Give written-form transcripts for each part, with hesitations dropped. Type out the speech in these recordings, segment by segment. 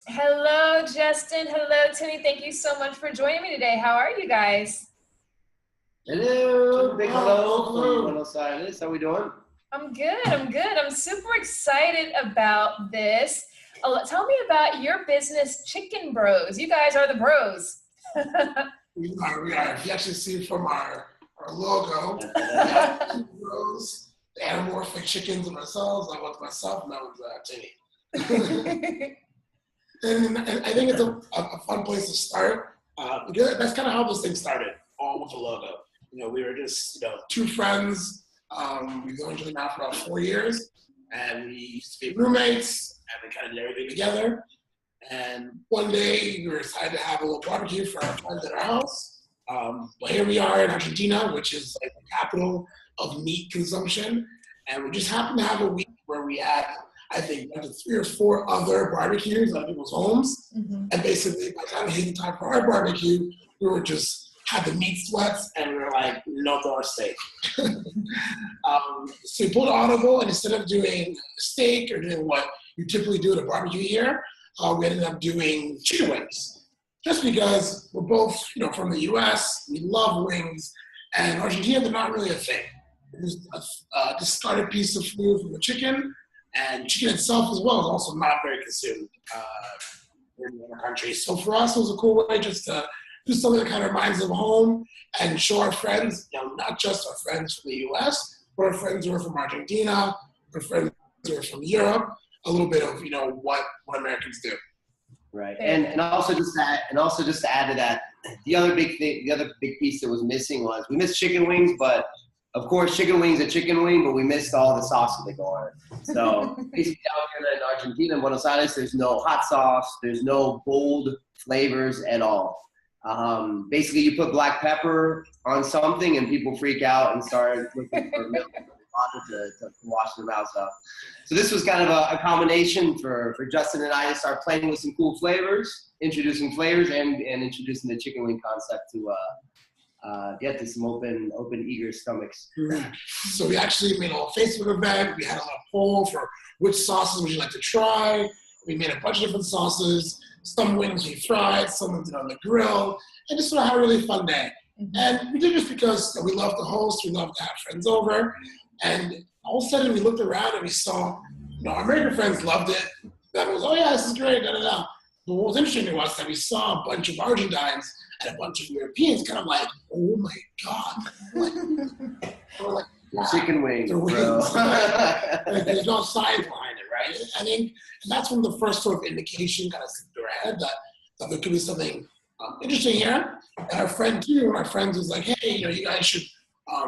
Hello, Justin. Hello, Timmy. Thank you so much for joining me today. How are you guys? Hello, big hello from Buenos Aires. How we doing? I'm good. I'm good. I'm super excited about this. Tell me about your business, Chicken Bros. You guys are the bros. We are. If you actually see from our logo, two rows, the anamorphic chickens and ourselves. That was myself, and that was Timmy. And I think it's a fun place to start. Because that's kind of how this thing started, all with the logo. We were just, two friends. We've known each other now for about 4 years, and we used to be roommates, and we kind of did everything together. And one day we were decided to have a little barbecue for our friends at our house. But here we are in Argentina, which is like the capital of meat consumption. And we just happened to have a week where we had, I think, 3 or 4 other barbecues at people's homes. Mhm. And basically, by the time it hit the time for our barbecue, we were just had the meat sweats, and we were like, no more steak. So we pulled an audible, and instead of doing steak or doing what you typically do at a barbecue here, we ended up doing chicken wings. Just because we're both, from the U.S., we love wings, and Argentina, they're not really a thing. It's a discarded piece of food from the chicken, and chicken itself as well is also not very consumed in other countries. So for us, it was a cool way just to do something that kind of reminds them of home and show our friends, not just our friends from the U.S., but our friends who are from Argentina, our friends who are from Europe, a little bit of what Americans do. Right, and also just to add to that, the other big piece that was missing was we missed chicken wings, but of course chicken wings are chicken wing, but we missed all the sauces that go on it. So basically down here in Argentina, in Buenos Aires, there's no hot sauce, there's no bold flavors at all. Basically, you put black pepper on something, and people freak out and start looking for milk and water to wash their mouths out. So this was kind of a combination for Justin and I to start playing with some cool flavors, introducing flavors, and introducing the chicken wing concept to get to some open, eager stomachs. So we actually made a little Facebook event. We had a little poll for which sauces would you like to try. We made a bunch of different sauces. Some wings we fried, some we did on the grill, and just sort of had a really fun day. Mhm. And we did this because we love to host, we love to have friends over, and all of a sudden we looked around and we saw, our American friends loved it. That was, oh yeah, this is great, da da da. But what was interesting to us that we saw a bunch of Argentines and a bunch of Europeans kind of like, oh my God. We're like, wow, Chicken wings, they're bro. wings. Like, there's no science behind it, right? I think that's when the first sort of indication kind of slipped through our head that there could be something interesting here. And our friend too, one of our friends was like, hey, you guys should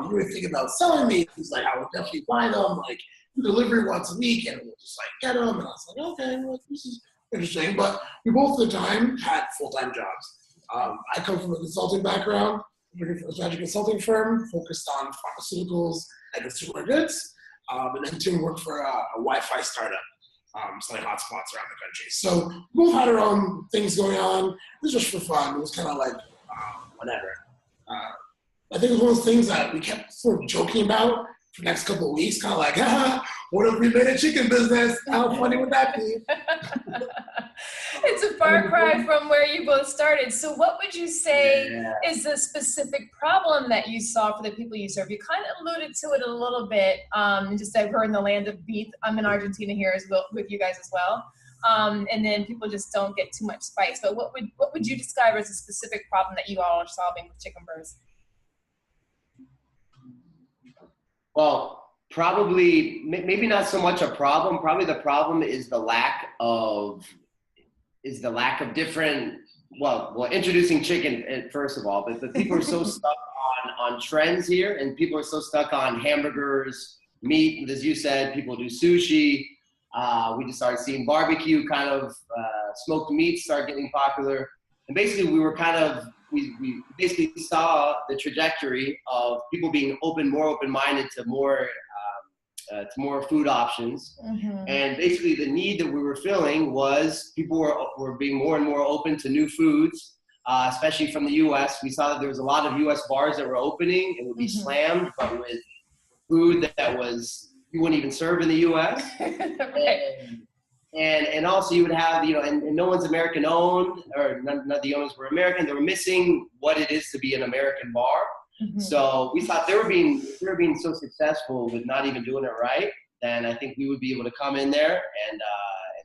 really think about selling these. He's like, I would definitely buy them, like delivery once a week, and we'll just like get them. And I was like, okay, well, this is interesting. But we both at the time had full-time jobs. I come from a consulting background, working for a strategy consulting firm focused on pharmaceuticals and consumer goods. And then Tim worked for a Wi-Fi startup, selling hotspots around the country. So we both had our own things going on. It was just for fun. It was kind of like whatever. I think it was one of those things that we kept sort of joking about for the next couple of weeks, kind of like, what if we made a chicken business? How funny would that be? It's a far cry from where you both started. So what would you say is the specific problem that you saw for the people you serve? You kind of alluded to it a little bit, just that we're in the land of beef. I'm in Argentina here as well, with you guys as well. And then people just don't get too much spice. But what would you describe as a specific problem that you all are solving with Chicken Bros? Well, probably, maybe not so much a problem. Probably the problem is the lack of different, introducing chicken first of all, but people are so stuck on trends here, and people are so stuck on hamburgers, meat, as you said, people do sushi. We just started seeing barbecue, kind of smoked meats start getting popular. And basically we basically saw the trajectory of people being more open-minded to more food options. Mm-hmm. And basically the need that we were filling was people were being more and more open to new foods, especially from the U.S. We saw that there was a lot of U.S. bars that were opening and would be slammed, but with food that was you wouldn't even serve in the U.S. Right. And also you would have, and no one's American owned, or none of the owners were American. They were missing what it is to be an American bar. Mhm. So we thought they were being so successful with not even doing it right, then I think we would be able to come in there and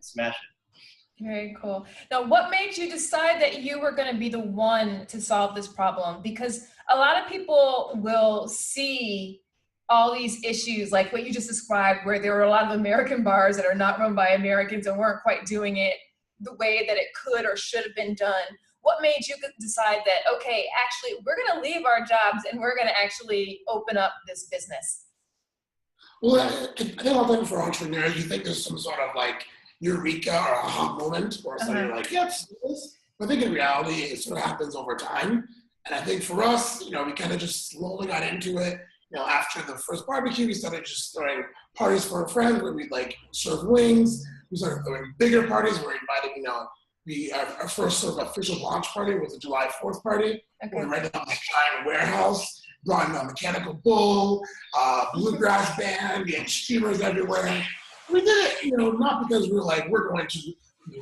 smash it. Very cool. Now, what made you decide that you were going to be the one to solve this problem? Because a lot of people will see all these issues like what you just described, where there were a lot of American bars that are not run by Americans and weren't quite doing it the way that it could or should have been done. What made you decide that, okay, actually, we're going to leave our jobs and we're going to actually open up this business? Well, I think a lot of times for entrepreneurs, you think there's some sort of like eureka or aha moment or something you're like, yeah, it's this. But I think in reality, it sort of happens over time. And I think for us, we kind of just slowly got into it. After the first barbecue, we started just throwing parties for our friends where we'd like serve wings. We started throwing bigger parties where we invited, our first sort of official launch party was a July 4th party. Okay. We rented out this giant warehouse, brought in a mechanical bull, bluegrass band, we had streamers everywhere. We did it, not because we were like, we're going to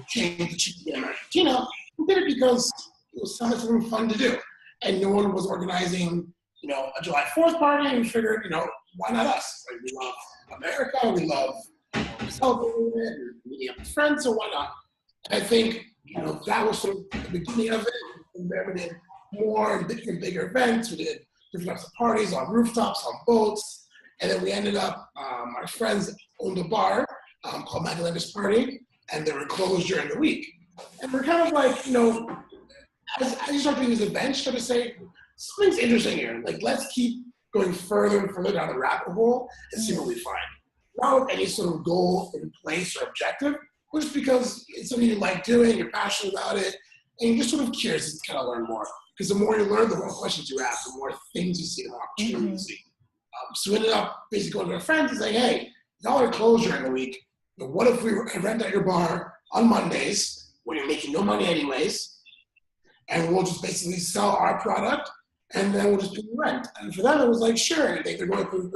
change the chicken game in Argentina. We did it because it was something fun to do. And no one was organizing, a July 4th party, and we figured, why not us? Like, we love America, we love celebrating it, and meeting up with friends, so why not? And I think, that was sort of the beginning of it. And then we did more and bigger events. We did different types of parties on rooftops, on boats. And then we ended up, our friends owned a bar called Magdalena's Party, and they were closed during the week. And we're kind of like, as you start doing these events, try to say, something's interesting here. Like, let's keep going further and further down the rabbit hole and see what we find. Not with any sort of goal in place or objective, but just because it's something you like doing, you're passionate about it, and you're just sort of curious to kind of learn more. Because the more you learn, the more questions you ask, the more things you see, the more opportunities you see. So we ended up basically going to our friends and saying, hey, y'all are closed during the week, but what if we rent out your bar on Mondays when you're making no money anyways, and we'll just basically sell our product, and then we'll just pay you rent. And for them, it was like, sure. I think they're going through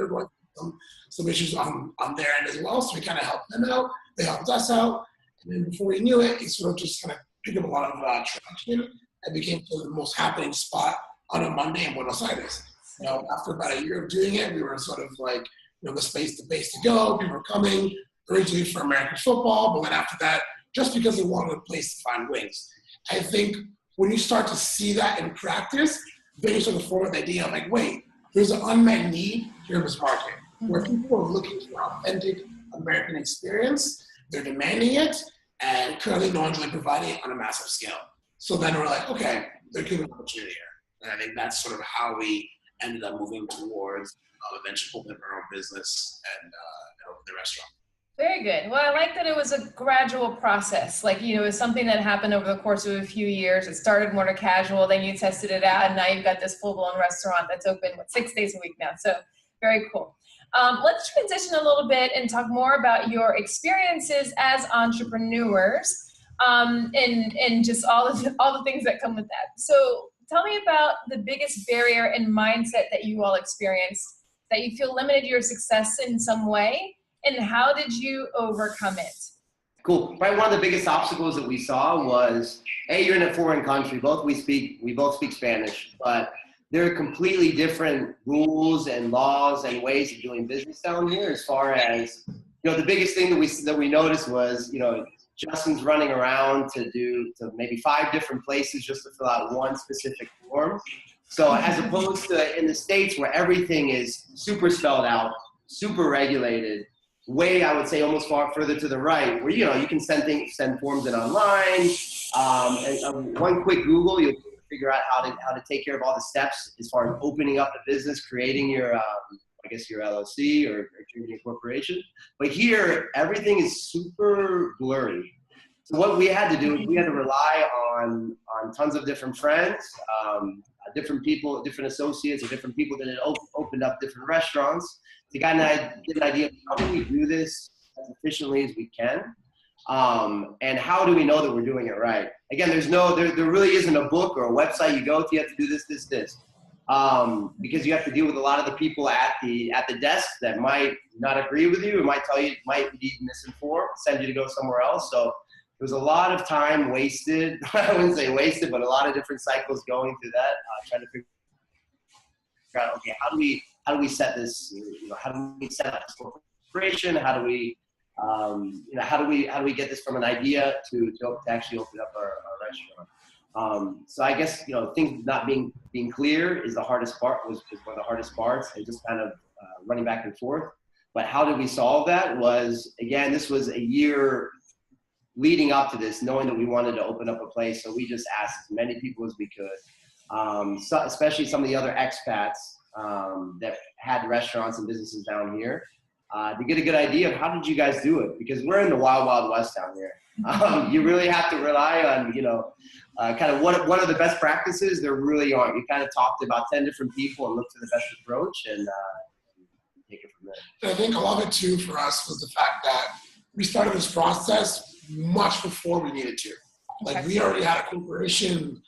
some issues on their end as well, so we kind of helped them out. They helped us out. And then before we knew it, it sort of just kind of picked up a lot of traction and became sort of the most happening spot on a Monday in Buenos Aires. After about a year of doing it, we were sort of like, the place to go. People were coming originally for American football, but then after that, just because they wanted a place to find wings. I think when you start to see that in practice, then you sort of form the idea of like, wait, there's an unmet need here in this market where people are looking for authentic American experience. They're demanding it, and currently no one's really providing it on a massive scale. So then we're like, okay, there could be an opportunity here. And I think that's sort of how we ended up moving towards eventually opening our own business and open the restaurant. Very good. Well, I like that it was a gradual process. Like, it was something that happened over the course of a few years. It started more casual, then you tested it out, and now you've got this full-blown restaurant that's open 6 days a week now. So very cool. Let's transition a little bit and talk more about your experiences as entrepreneurs and just all the things that come with that. So tell me about the biggest barrier and mindset that you all experienced that you feel limited your success in some way, and how did you overcome it? Cool. Probably one of the biggest obstacles that we saw was, you're in a foreign country. We both speak Spanish, but there are completely different rules and laws and ways of doing business down here. As far as, the biggest thing that we noticed was, Justin's running around to maybe 5 different places just to fill out one specific form. So as opposed to in the States where everything is super spelled out, super regulated, I would say almost far further to the right, where you can send forms in online, and one quick Google, you'll figure out how to take care of all the steps as far as opening up the business, creating your your LLC or your corporation. But here, everything is super blurry. So what we had to do is we had to rely on tons of different friends, different people, different associates, or different people that had opened up different restaurants to get an idea of how do we do this as efficiently as we can, and how do we know that we're doing it right. Again, there really isn't a book or a website you go to. You have to do this, this, this. because you have to deal with a lot of the people at the desk that might not agree with you, and might tell you, might be misinformed, send you to go somewhere else. So there was a lot of time wasted. I wouldn't say wasted, but a lot of different cycles going through that, trying to figure out, okay, how do we set this? You know, how do we set up this corporation? How do we how do we get this from an idea to actually open up our restaurant? So I guess, things not being clear is the hardest part, is one of the hardest parts, and just kind of running back and forth. But how did we solve that? Was, again, this was a year leading up to this, knowing that we wanted to open up a place. So we just asked as many people as we could, so especially some of the other expats that had restaurants and businesses down here, to get a good idea of how did you guys do it? Because we're in the wild, wild west down here. You really have to rely on, kind of what are the best practices. There really aren't. We kind of talked to about 10 different people and looked for the best approach and take it from there. I think a lot of it too for us was the fact that we started this process much before we needed to. Like, we already had a corporation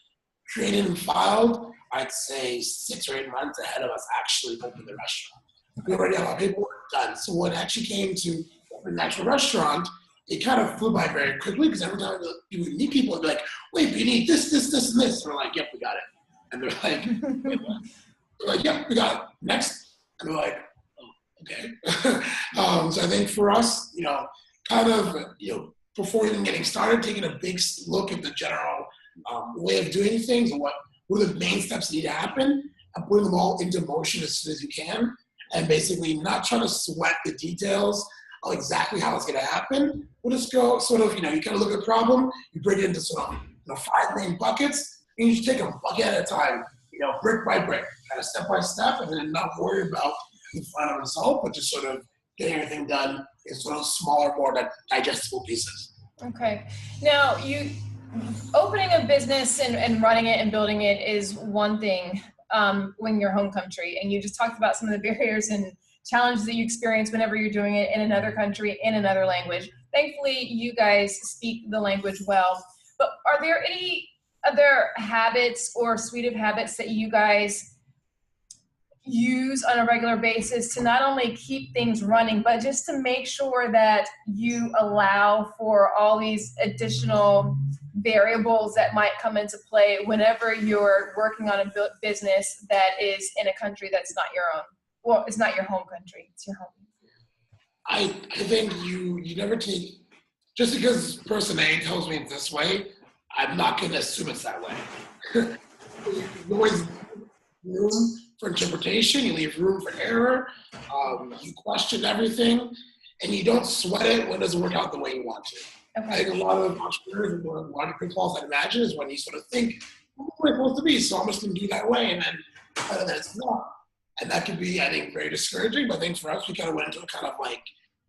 created and filed, I'd say 6 or 8 months ahead of us actually opening the restaurant. We already had our paperwork done. So when it actually came to open an actual restaurant, it kind of flew by very quickly, because every time you would meet people, it'd be like, wait, you need this, this, this, and this. And we're like, yep, we got it. And they're like, wait, what? We're like, yep, we got it. Next. And we're like, oh, okay. So I think for us, kind of, before even getting started, taking a big look at the general way of doing things and what are the main steps that need to happen, and putting them all into motion as soon as you can, and basically not trying to sweat the details of exactly how it's going to happen. We'll just go sort of, you kind of look at the problem, you break it into sort of 5 main buckets, and you just take them bucket at a time, brick by brick, kind of step by step, and then not worry about the final result, but just sort of getting everything done in sort of smaller, more digestible pieces. Okay. Now, opening a business and running it and building it is one thing when you're home country, and you just talked about some of the barriers and challenges that you experience whenever you're doing it in another country, in another language. Thankfully, you guys speak the language well, but are there any other habits or suite of habits that you guys use on a regular basis to not only keep things running, but just to make sure that you allow for all these additional variables that might come into play whenever you're working on a business that is in a country that's not your own? Well, it's not your home country, it's your home. I think you never take, just because person A tells me it's this way, I'm not going to assume it's that way. You always room for interpretation, you leave room for error, you question everything, and you don't sweat it when it doesn't work out the way you want to. Okay. I think a lot of entrepreneurs, and a lot of pitfalls, I'd imagine, is when you sort of think, what am I supposed to be? So I'm just going to do that way, and then it's not. And that can be, I think, very discouraging. But I think for us, we kind of went into a kind of like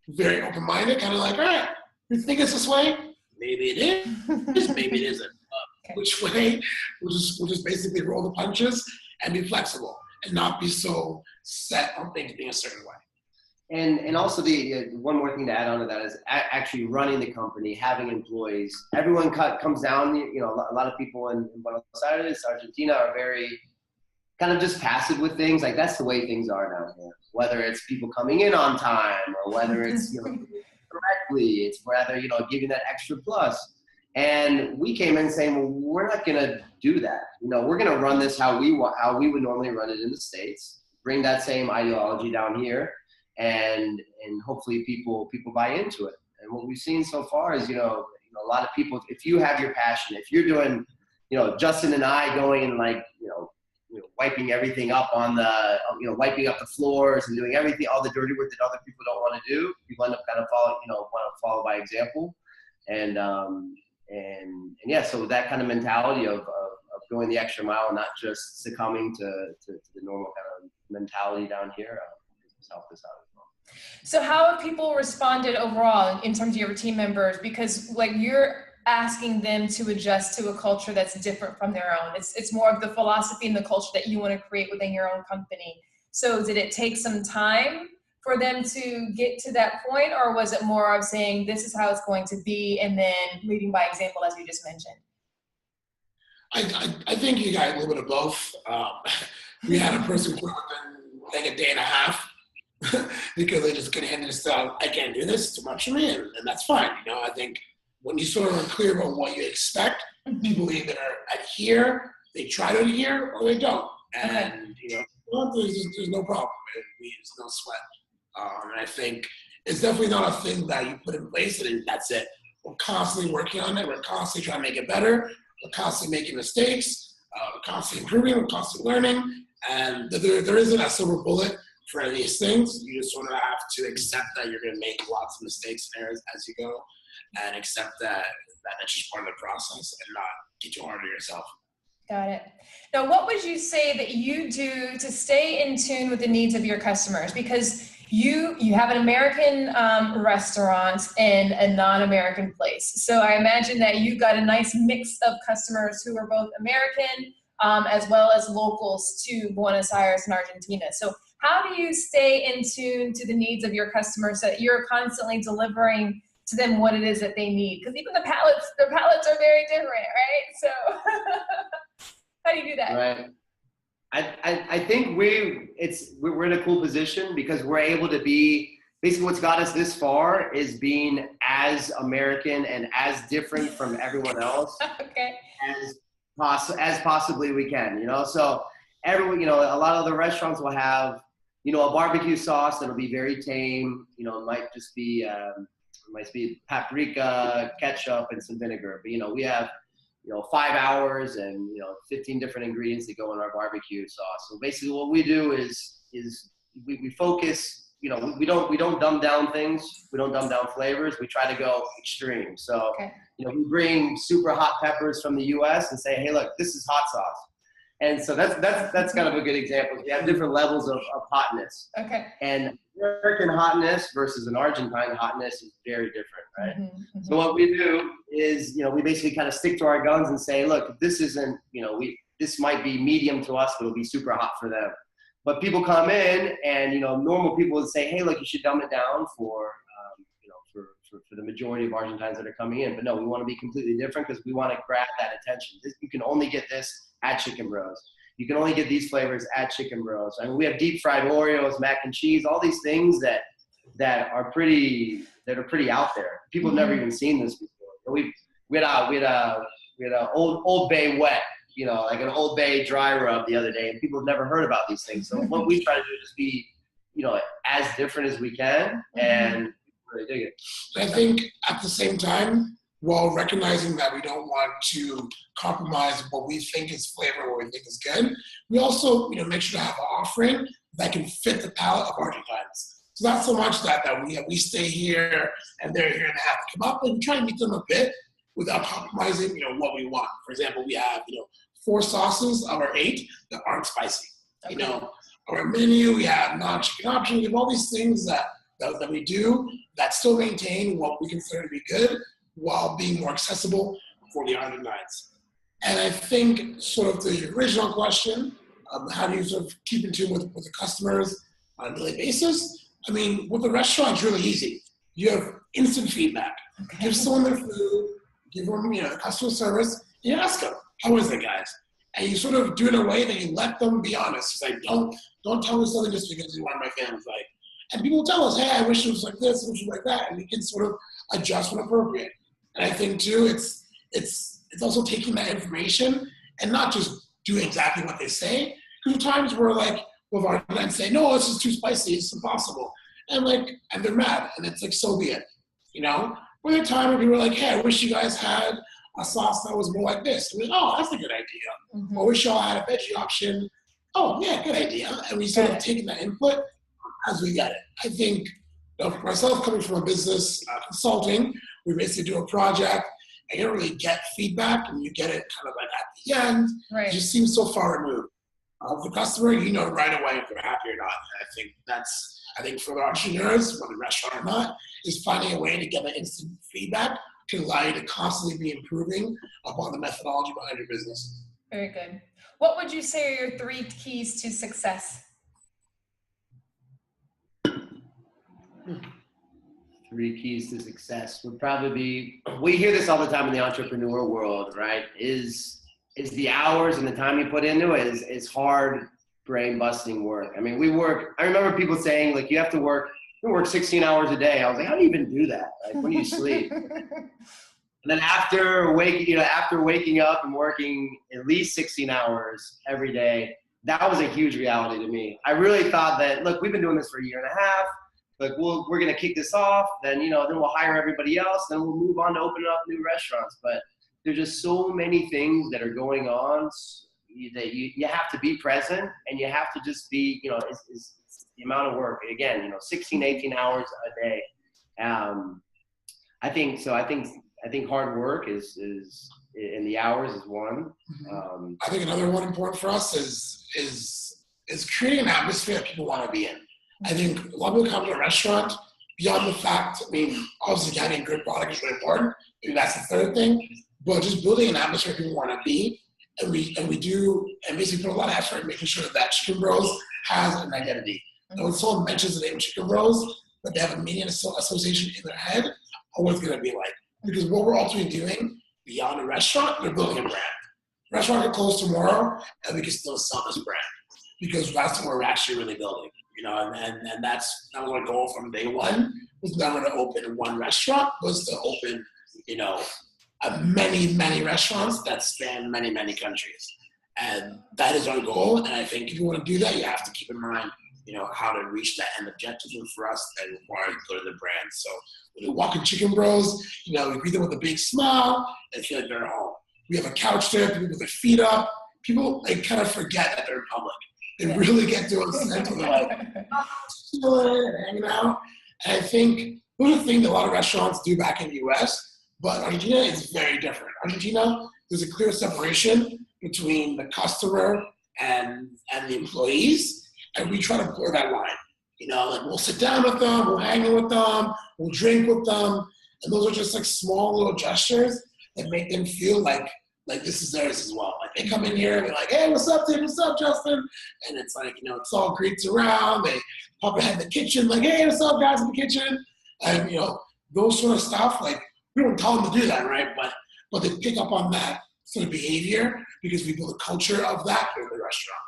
very open-minded, kind of like, all right, you think it's this way? Maybe it is, maybe it isn't. Okay. Which way? We'll just basically roll the punches and be flexible and not be so set on things being a certain way. And also the one more thing to add on to that is actually running the company, having employees. Everyone comes down. A lot of people in Buenos Aires, Argentina, are very kind of just passive with things. Like, that's the way things are down here. Whether it's people coming in on time, or whether it's correctly, it's whether giving that extra plus. And we came in saying, well, we're not going to do that. We're going to run this how we would normally run it in the States. Bring that same ideology down here. And hopefully people buy into it. And what we've seen so far is, a lot of people, if you have your passion, if you're doing, Justin and I going and wiping everything up on the, wiping up the floors and doing everything, all the dirty work that other people don't want to do, people end up kind of want to follow by example. And yeah, so that kind of mentality of going the extra mile and not just succumbing to the normal kind of mentality down here has helped us out. So how have people responded overall in terms of your team members? Because you're asking them to adjust to a culture that's different from their own. It's more of the philosophy and the culture that you want to create within your own company. So did it take some time for them to get to that point, or was it more of saying this is how it's going to be and then leading by example, as you just mentioned? I think you got a little bit of both. We had a person quit within like a day and a half because they just couldn't handle this. I can't do this, it's too much for me, and that's fine. You know, I think when you sort of are clear about what you expect, people either adhere, they try to adhere, or they don't. And you know, there's no problem. There's no sweat. And I think it's definitely not a thing that you put in place and that's it. We're constantly working on it. We're constantly trying to make it better. We're constantly making mistakes. We're constantly improving. We're constantly learning. And there isn't a silver bullet for any of these things. You just sort of have to accept that you're going to make lots of mistakes and errors as you go, and accept that that's just part of the process and not get too hard on yourself. Got it. Now, what would you say that you do to stay in tune with the needs of your customers? Because you have an American restaurant and a non-American place. So I imagine that you got a nice mix of customers who are both American as well as locals to Buenos Aires and Argentina. So how do you stay in tune to the needs of your customers so that you're constantly delivering to them what it is that they need? Because even their palates are very different, right? So how do you do that? Right. I think we're in a cool position because we're able to be, basically what's got us this far is being as American and as different from everyone else as possibly we can, you know? So everyone, you know, a lot of the restaurants will have, you know, a barbecue sauce that'll be very tame, you know, it might just be, paprika, ketchup, and some vinegar. But, you know, we have, you know, 5 hours and, you know, 15 different ingredients that go in our barbecue sauce. So basically what we do is we focus, you know, we don't dumb down things. We don't dumb down flavors. We try to go extreme. So, you know, we bring super hot peppers from the US and say, hey, look, this is hot sauce. And so that's kind of a good example. We have different levels of hotness. And American hotness versus an Argentine hotness is very different, right? So what we do is, you know, we basically kind of stick to our guns and say, look, this isn't, you know, this might be medium to us, but it'll be super hot for them. But people come in and, you know, normal people would say, hey, look, you should dumb it down for, you know, for the majority of Argentines that are coming in. But no, we want to be completely different because we want to grab that attention. You can only get this at Chicken Bros. You can only get these flavors at Chicken Bros. I mean, we have deep fried Oreos, mac and cheese, all these things that are pretty out there. People have never even seen this before. We had a Old Bay wet, you know, like an Old Bay dry rub the other day, and people have never heard about these things. So what we try to do is be, you know, as different as we can, and really dig it. I think at the same time, while recognizing that we don't want to compromise what we think is flavor, what we think is good, we also, you know, make sure to have an offering that can fit the palate of Argentines. So not so much that we stay here and they're here and they have to come up, but we try and meet them a bit without compromising, you know, what we want. For example, we have, you know, 4 sauces out of our 8 that aren't spicy. You know, our menu, we have non-chicken options, we have all these things that we do that still maintain what we consider to be good, while being more accessible for the Argentines. And I think sort of the original question, how do you sort of keep in tune with the customers on a daily basis? I mean, with the restaurant, it's really easy. You have instant feedback. Give someone their food, give them, you know, the customer service, and you ask them, how is it, guys? And you sort of do it in a way that you let them be honest. It's like, don't tell me something just because you want my family's like. And people tell us, hey, I wish it was like this, I wish it was like that, and we can sort of adjust when appropriate. And I think too, it's also taking that information and not just doing exactly what they say. Because at times we're like, with our friends say, no, this is too spicy, it's impossible. And they're mad, and it's like, so be it, you know? Or there are times where people are like, hey, I wish you guys had a sauce that was more like this. And we're like, oh, that's a good idea. Or wish y'all had a veggie option. Oh, yeah, good idea. And we sort of taking that input as we get it. I think, you know, for myself, coming from a business consulting, we basically do a project and you don't really get feedback and you get it kind of like at the end. It just seems so far removed. The customer, you know right away if they're happy or not. And I think for the entrepreneurs, whether restaurant or not, is finding a way to get that instant feedback to allow you to constantly be improving upon the methodology behind your business. Very good. What would you say are your 3 keys to success? 3 keys to success would probably be, we hear this all the time in the entrepreneur world, right? Is the hours and the time you put into it is hard brain busting work. I mean, I remember people saying like, you work 16 hours a day. I was like, how do you even do that? Like, when do you sleep? And then after waking up and working at least 16 hours every day, that was a huge reality to me. I really thought that, look, we've been doing this for a year and a half. Like, we're going to kick this off. Then, then we'll hire everybody else. Then we'll move on to opening up new restaurants. But there's just so many things that are going on that you have to be present, and you have to just be, it's the amount of work. Again, 16, 18 hours a day. I think hard work is in the hours is one. I think another one important for us is creating an atmosphere that people want to be in. I think a lot of people come to a restaurant beyond the fact, obviously having good product is really important. Maybe that's the third thing, but just building an atmosphere people want to be. And we basically put a lot of effort in making sure that Chicken Bros has an identity. And when someone mentions the name Chicken Bros, but they have a meaning association in their head, what it's going to be like. Because what we're ultimately doing beyond a restaurant, we're building a brand. The restaurant could close tomorrow, and we can still sell this brand because that's what we're actually really building. And that was our goal from day one. Was never to open one restaurant, was to open, many, many restaurants that span many, many countries. And that is our goal. And I think if you want to do that, you have to keep in mind, how to reach that end objective. And for us, that requires go to the brand. So when you walk in Chicken Bros, we greet them with a big smile and feel like they're at home. We have a couch there, people with their feet up. People, they kind of forget that they're in public. They really get to a sense where they're like, chilling and hanging out. And I think those are things that a lot of restaurants do back in the US, but Argentina is very different. Argentina, there's a clear separation between the customer and the employees, and we try to blur that line. Like we'll sit down with them, we'll hang with them, we'll drink with them, and those are just like small little gestures that make them feel like this is theirs as well. Like they come in here and they're like, hey, what's up, Tim? What's up, Justin? And it's like, it's all greets around. They pop ahead in the kitchen, like, hey, what's up, guys in the kitchen? And, those sort of stuff, like, we don't tell them to do that, right? But they pick up on that sort of behavior because we build a culture of that in the restaurant.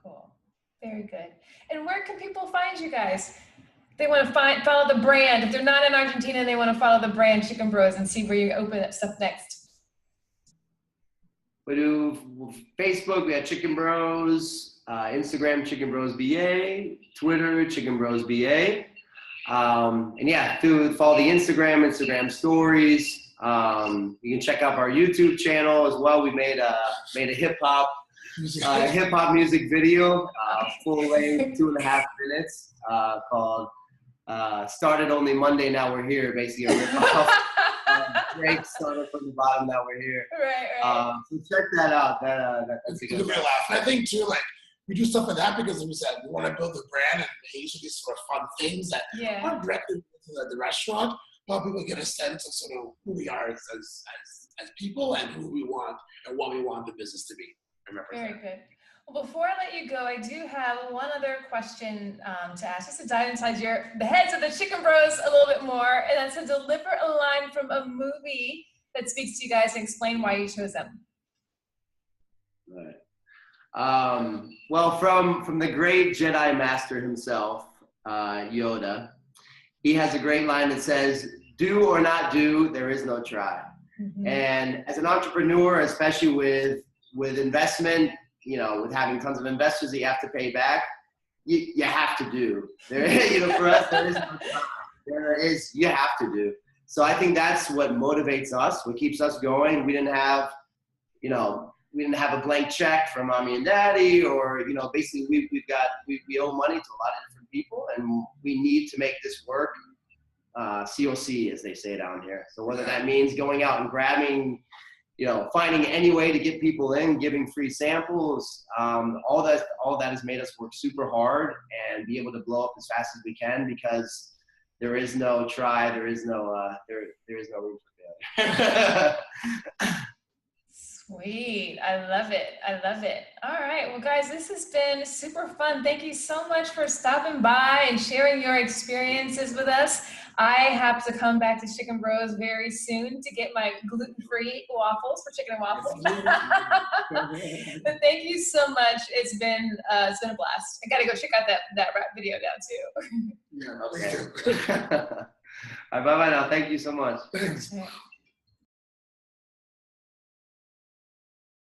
Cool. Very good. And where can people find you guys? They want to follow the brand. If they're not in Argentina and they want to follow the brand Chicken Bros and see where you open up stuff next. We do Facebook, we have Chicken Bros, Instagram, Chicken Bros BA, Twitter, Chicken Bros BA. Follow the Instagram stories. You can check out our YouTube channel as well. We made a hip hop music video, full length, 2.5 minutes, called Started Only Monday, Now We're Here, basically a rip off. Drake started from the bottom, now we're here. Right. So check that out. That's a good laugh. And I think too, like we do stuff like that because, like we said, we want to build a brand, and they usually these sort of fun things that aren't directly to the restaurant, but people get a sense of sort of who we are as people and who we want and what we want the business to be. Very good. Well, before I let you go, I do have one other question to ask, just to dive inside the heads of the Chicken Bros a little bit more, and that's to deliver a line from a movie that speaks to you guys and explain why you chose them. Right. Well, from the great Jedi Master himself, Yoda, he has a great line that says, "Do or not do, there is no try." Mm-hmm. And as an entrepreneur, especially with investment, with having tons of investors that you have to pay back, you have to do. For us, there is no time. You have to do. So I think that's what motivates us, what keeps us going. We didn't have a blank check from mommy and daddy, or, basically we owe money to a lot of different people, and we need to make this work, COC, as they say down here. So whether that means going out and grabbing, finding any way to get people in, giving free samples, all that has made us work super hard and be able to blow up as fast as we can, because there is no try, there is no room for failure. Sweet. Sweet. I love it. I love it. All right. Well, guys, this has been super fun. Thank you so much for stopping by and sharing your experiences with us. I have to come back to Chicken Bros very soon to get my gluten-free waffles for chicken and waffles. But thank you so much. It's been a blast. I got to go check out that rap video now too. Yeah, okay. All right, bye-bye now. Thank you so much. Thanks.